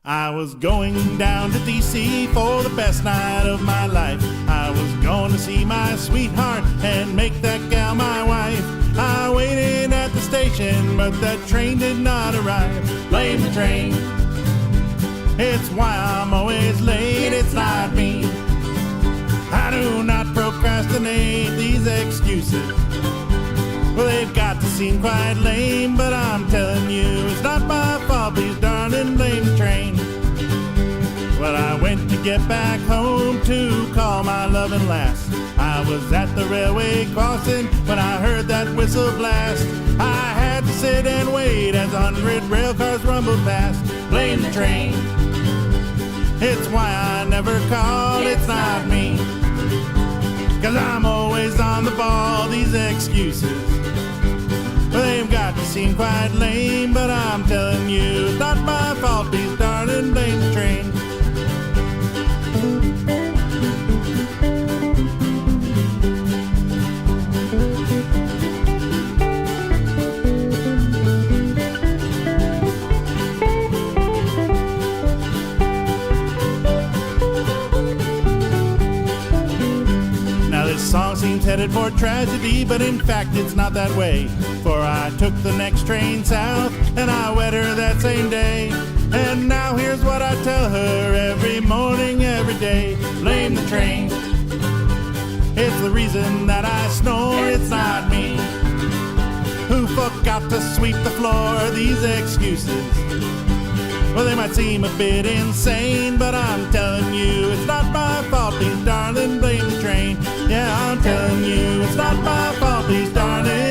I was going down to D.C. for the best night of my life. I was going to see my sweetheart and make that gal my wife. I waited at the station, but that train did not arrive. Blame the train. It's why I'm always late, it's not me. I do not procrastinate these excuses. Well, they've got to seem quite lame, but I'm telling you, it's not my fault, please darling, blame the train. Well, I went to get back home to call my loving lass. I was at the railway crossing when I heard that whistle blast. I had to sit and wait as 100 rail cars rumbled past. Blame the train. It's why I never call, it's not me. 'Cause I'm always on the ball, these excuses. Well, they've got to seem quite lame, but I'm telling you, it's not my fault, please darling, blame the train. This song seems headed for tragedy, but in fact it's not that way. For I took the next train south, and I wed her that same day. And now here's what I tell her every morning, every day. Blame the train. It's the reason that I snore, it's not me. Who forgot to sweep the floor, these excuses. Well, they might seem a bit insane, but I'm telling you, it's not my fault, please darling, blame the train. Yeah, I'm telling you, it's not my fault, please darling.